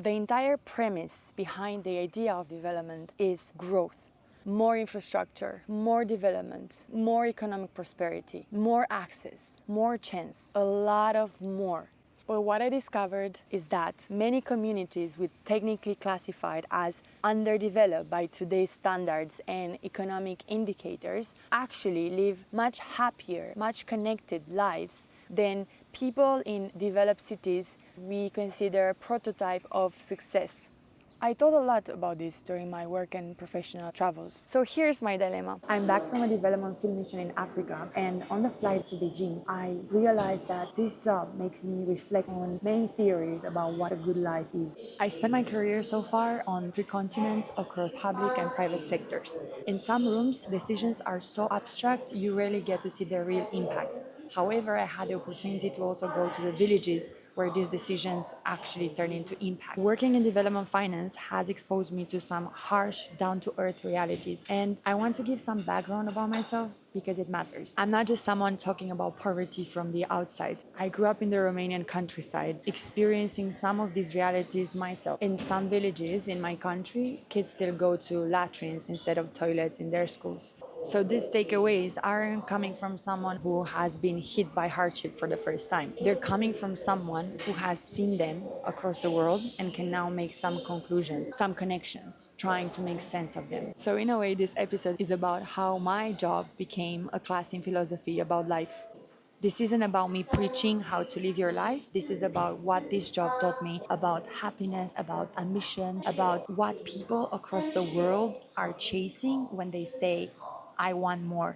The entire premise behind the idea of development is growth. More infrastructure, more development, more economic prosperity, more access, more chance, a lot of more. But what I discovered is that many communities with technically classified as underdeveloped by today's standards and economic indicators actually live much happier, much connected lives than people in developed cities we consider a prototype of success. I thought a lot about this during my work and professional travels. So here's my dilemma. I'm back from a development field mission in Africa, and on the flight to Beijing, I realized that this job makes me reflect on many theories about what a good life is. I spent my career so far on 3 continents across public and private sectors. In some rooms, decisions are so abstract you rarely get to see their real impact. However, I had the opportunity to also go to the villages where these decisions actually turn into impact. Working in development finance has exposed me to some harsh, down-to-earth realities, and I want to give some background about myself because it matters. I'm not just someone talking about poverty from the outside. I grew up in the Romanian countryside, experiencing some of these realities myself. In some villages in my country, kids still go to latrines instead of toilets in their schools. So these takeaways aren't coming from someone who has been hit by hardship for the first time. They're coming from someone who has seen them across the world and can now make some conclusions, some connections, trying to make sense of them. So in a way, this episode is about how my job became a class in philosophy about life. This isn't about me preaching how to live your life. This is about what this job taught me about happiness, about ambition, about what people across the world are chasing when they say, I want more.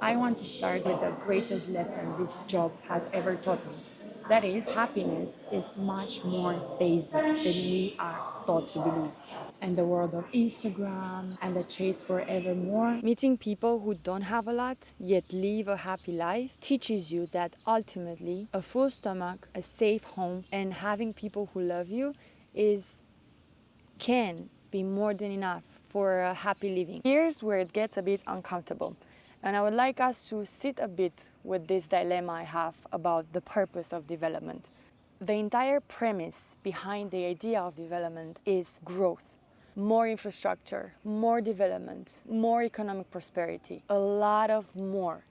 I want to start with the greatest lesson this job has ever taught me. That is, happiness is much more basic than we are taught to believe. And the world of Instagram and the chase for ever more, meeting people who don't have a lot yet live a happy life teaches you that ultimately a full stomach, a safe home, and having people who love you can be more than enough for a happy living. Here's where it gets a bit uncomfortable. And I would like us to sit a bit with this dilemma I have about the purpose of development. The entire premise behind the idea of development is growth. More infrastructure, more development, more economic prosperity, a lot of more.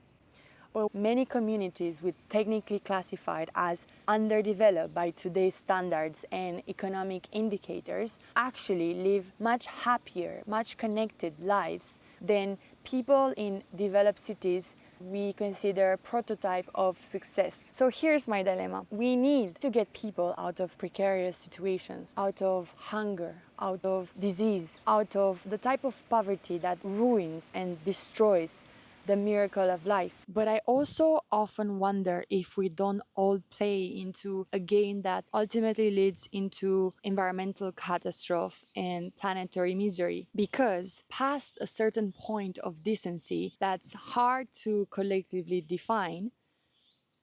But many communities with technically classified as underdeveloped by today's standards and economic indicators actually live much happier, much connected lives than people in developed cities we consider a prototype of success. So here's my dilemma. We need to get people out of precarious situations, out of hunger, out of disease, out of the type of poverty that ruins and destroys the miracle of life. But I also often wonder if we don't all play into a game that ultimately leads into environmental catastrophe and planetary misery. Because past a certain point of decency that's hard to collectively define,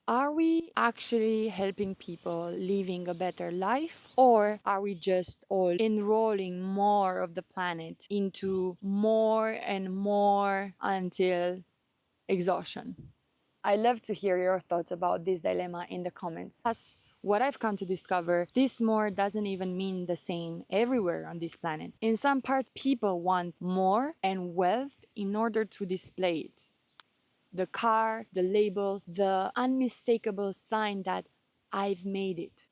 are we actually helping people living a better life? Or are we just all enrolling more of the planet into more and more until exhaustion? I love to hear your thoughts about this dilemma in the comments. As what I've come to discover, this more doesn't even mean the same everywhere on this planet. In some parts, people want more and wealth in order to display it. The car, the label, the unmistakable sign that I've made it.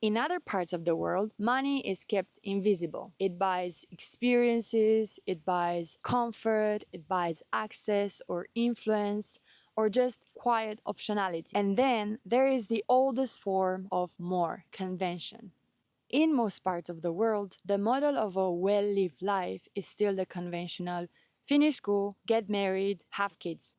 In other parts of the world, money is kept invisible. It buys experiences, it buys comfort, it buys access or influence, or just quiet optionality. And then there is the oldest form of more, convention. In most parts of the world, the model of a well-lived life is still the conventional finish school, get married, have kids,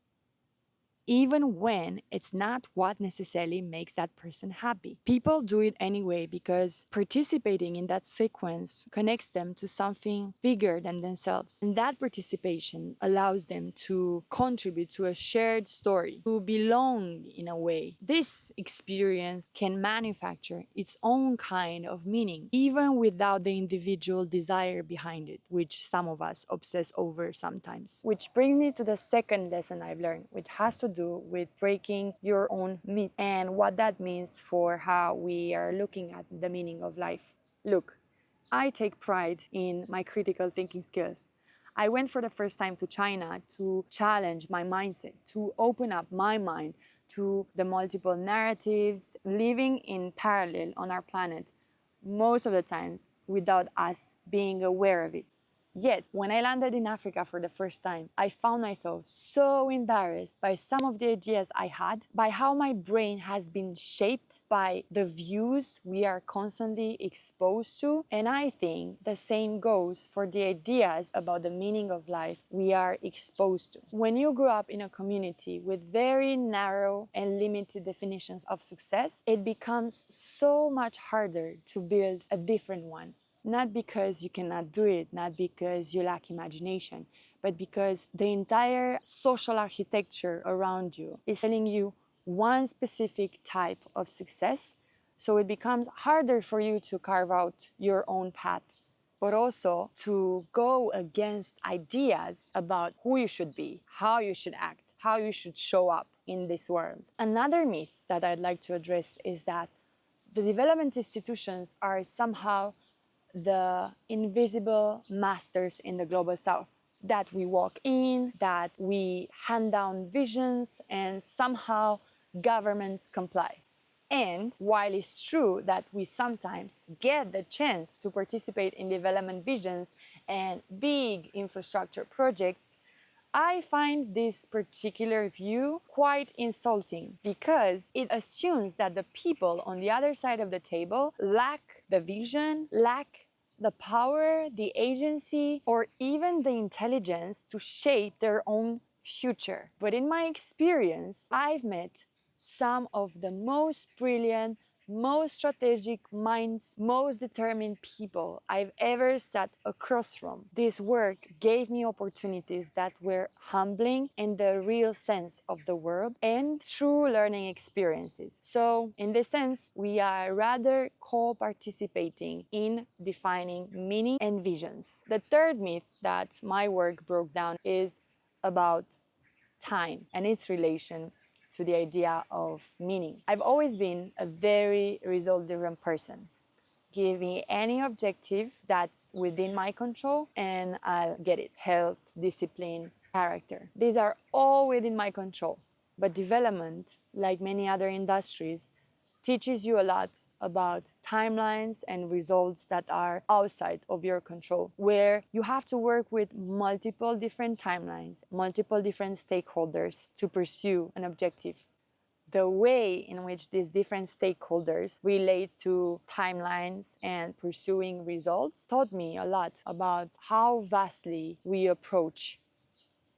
even when it's not what necessarily makes that person happy. People do it anyway because participating in that sequence connects them to something bigger than themselves. And that participation allows them to contribute to a shared story, to belong in a way. This experience can manufacture its own kind of meaning, even without the individual desire behind it, which some of us obsess over sometimes. Which brings me to the second lesson I've learned, which has to do with breaking your own myth and what that means for how we are looking at the meaning of life. Look, I take pride in my critical thinking skills. I went for the first time to China to challenge my mindset, to open up my mind to the multiple narratives living in parallel on our planet, most of the times without us being aware of it. Yet, when I landed in Africa for the first time, I found myself so embarrassed by some of the ideas I had, by how my brain has been shaped by the views we are constantly exposed to. And I think the same goes for the ideas about the meaning of life we are exposed to. When you grow up in a community with very narrow and limited definitions of success, it becomes so much harder to build a different one. Not because you cannot do it, not because you lack imagination, but because the entire social architecture around you is telling you one specific type of success. So it becomes harder for you to carve out your own path, but also to go against ideas about who you should be, how you should act, how you should show up in this world. Another myth that I'd like to address is that the development institutions are somehow the invisible masters in the global south, that we walk in, that we hand down visions, and somehow governments comply. And while it's true that we sometimes get the chance to participate in development visions and big infrastructure projects, I find this particular view quite insulting because it assumes that the people on the other side of the table lack the vision, lack the power, the agency, or even the intelligence to shape their own future. But in my experience, I've met some of the most brilliant, most strategic minds, most determined people I've ever sat across from. This work gave me opportunities that were humbling in the real sense of the word and true learning experiences. So, in this sense, we are rather co-participating in defining meaning and visions. The third myth that my work broke down is about time and its relation to the idea of meaning. I've always been a very result-driven person. Give me any objective that's within my control and I'll get it. Health, discipline, character. These are all within my control. But development, like many other industries, teaches you a lot about timelines and results that are outside of your control, where you have to work with multiple different timelines, multiple different stakeholders to pursue an objective. The way in which these different stakeholders relate to timelines and pursuing results taught me a lot about how vastly we approach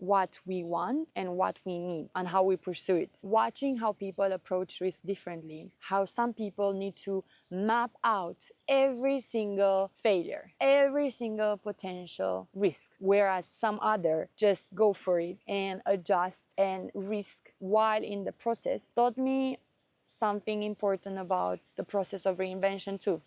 what we want and what we need and how we pursue it. Watching how people approach risk differently, how some people need to map out every single failure, every single potential risk, whereas some other just go for it and adjust and risk while in the process, taught me something important about the process of reinvention too.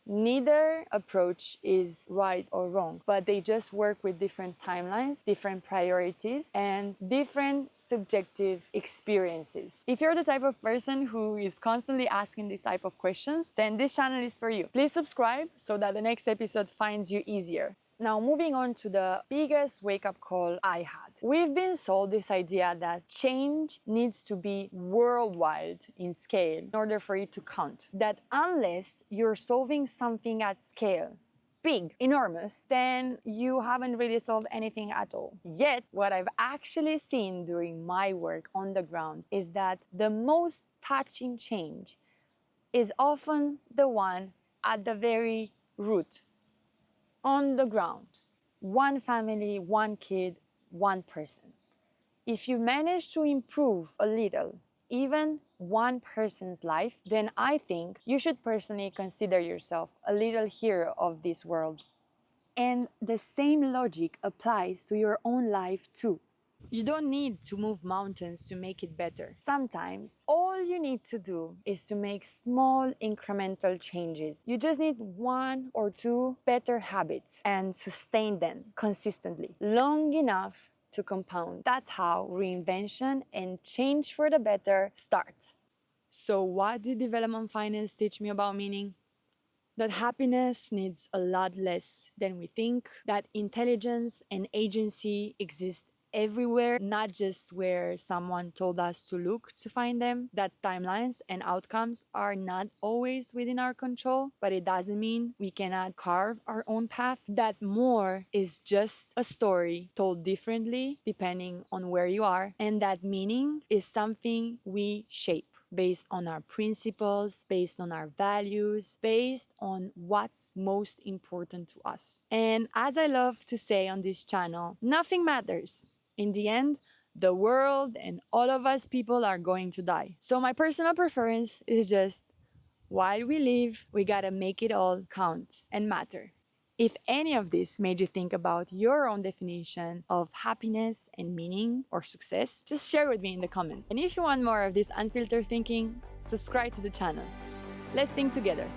Neither approach is right or wrong, but they just work with different timelines, different priorities, and different subjective experiences. If you're the type of person who is constantly asking these type of questions, then this channel is for you. Please subscribe so that the next episode finds you easier. Now, moving on to the biggest wake-up call I had. We've been sold this idea that change needs to be worldwide in scale in order for it to count. That unless you're solving something at scale, big, enormous, then you haven't really solved anything at all. Yet, what I've actually seen during my work on the ground is that the most touching change is often the one at the very root, on the ground. One family, one kid, one person. If you manage to improve a little, even one person's life, then I think you should personally consider yourself a little hero of this world. And the same logic applies to your own life too. You don't need to move mountains to make it better. Sometimes, all you need to do is to make small incremental changes. You just need one or two better habits and sustain them consistently, long enough to compound. That's how reinvention and change for the better starts. So what did development finance teach me about meaning? That happiness needs a lot less than we think, that intelligence and agency exist everywhere, not just where someone told us to look to find them, that timelines and outcomes are not always within our control, but it doesn't mean we cannot carve our own path, that more is just a story told differently depending on where you are, and that meaning is something we shape based on our principles, based on our values, based on what's most important to us. And as I love to say on this channel, nothing matters. In the end, the world and all of us people are going to die. So my personal preference is just, while we live, we gotta make it all count and matter. If any of this made you think about your own definition of happiness and meaning or success, just share with me in the comments. And if you want more of this unfiltered thinking, subscribe to the channel. Let's think together.